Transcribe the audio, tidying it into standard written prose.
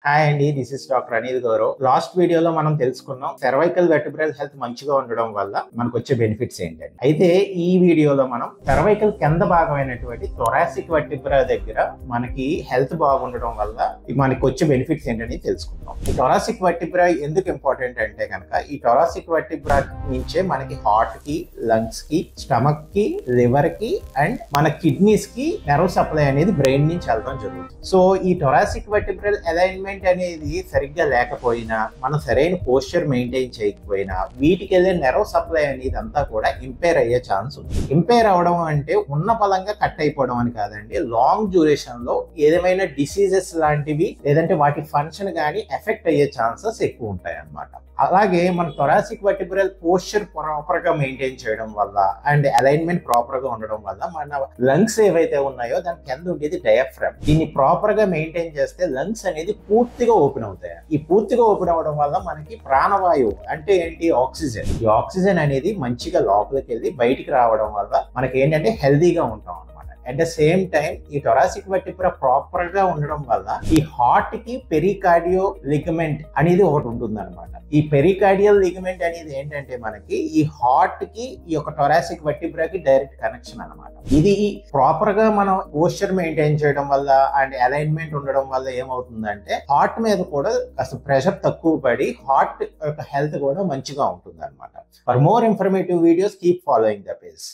Hi అండి, this is doctor Anil Gaurav. Last వీడియోలో మనం తెలుసుకున్నాం సర్వైకల్ వెర్టిబ్రల్ హెల్త్ మంచిగా ఉండడం వల్ల మనకు వచ్చే బెనిఫిట్స్ ఏంటండి. అయితే ఈ వీడియోలో మనం సర్వైకల్ కింద భాగమైనటువంటి థొరాసిక్ వెర్టిబ్రా దగ్గర మనకి హెల్త్ బాగుండడం వల్ల మనకి వచ్చే బెనిఫిట్స్ ఏంటని తెలుసుకుందాం. ఈ థొరాసిక్ వెర్టిబ్రా ఎందుకు ఇంపార్టెంట్ అంటే కనుక ఈ థొరాసిక్ వెర్టిబ్రా నుంచే మనకి హార్ట్ కి, లంగ్స్ కి, స్టమక్ కి, లివర్ కి అండ్ మన కిడ్నీస్ కి నెర్వ్ సప్లై అనేది బ్రెయిన్ నుంచి వెళ్ళడం జరుగుతుంది. సో ఈ థొరాసిక్ వెర్టిబ్రల్ అలైన్మెంట్ అనేది సరిగ్గా లేకపోయినా, మనం సరైన పోస్చర్ మెయింటైన్ చేయకపోయినా వీటికి వెళ్ళే నెర్వ్ సప్లై అనేది అంతా కూడా ఇంపైర్ అయ్యే ఛాన్స్ ఉంది. ఇంపైర్ అవడం అంటే ఉన్న బలంగా కట్ అయిపోవడం అని కాదండి, లాంగ్ డ్యూరేషన్ లో ఏదేమైనా డిసీజెస్ లాంటివి లేదంటే వాటి ఫంక్షన్ కానీ ఎఫెక్ట్ అయ్యే ఛాన్సెస్ ఎక్కువ ఉంటాయి అన్నమాట. అలాగే మన థొరాసిక్ వెర్టిబ్రల్ పోస్చర్ ప్రాపర్ గా మెయింటైన్ చేయడం వల్ల అండ్ అలైన్మెంట్ ప్రాపర్ గా ఉండడం వల్ల మన లంగ్స్ ఏవైతే ఉన్నాయో దాని కింద ఉండేది డయాఫ్రామ్. దీన్ని ప్రాపర్ గా మెయింటైన్ చేస్తే లంగ్స్ అనేది పూర్తిగా ఓపెన్ అవుతాయి. ఈ పూర్తిగా ఓపెన్ అవడం వల్ల మనకి ప్రాణవాయువు అంటే ఏంటి, ఆక్సిజన్. ఈ ఆక్సిజన్ అనేది మంచిగా లోపలికి వెళ్ళి బయటికి రావడం వల్ల మనకి ఏంటంటే హెల్దీగా ఉంటాం. అట్ ద సేమ్ టైం ఈ థొరాసిక్ వెర్టిబ్రా ప్రాపర్ గా ఉండడం వల్ల ఈ హార్ట్ కి పెరికార్డియో లిగమెంట్ అనేది ఒకటి ఉంటుంది అనమాట. ఈ పెరికార్డియల్ లిగమెంట్ అనేది ఏంటంటే మనకి ఈ హార్ట్ కి ఈ యొక్క థొరాసిక్ వెర్టిబ్రాకి డైరెక్ట్ కనెక్షన్ అనమాట. ఇది ప్రాపర్ గా మనం పోస్చర్ మెయింటైన్ చేయడం వల్ల అండ్ అలైన్మెంట్ ఉండడం వల్ల ఏమవుతుందంటే హార్ట్ మీద కూడా కాస్త ప్రెషర్ తక్కువ పడి హార్ట్ యొక్క హెల్త్ కూడా మంచిగా ఉంటుంది అనమాట. For more informative videos keep following the page.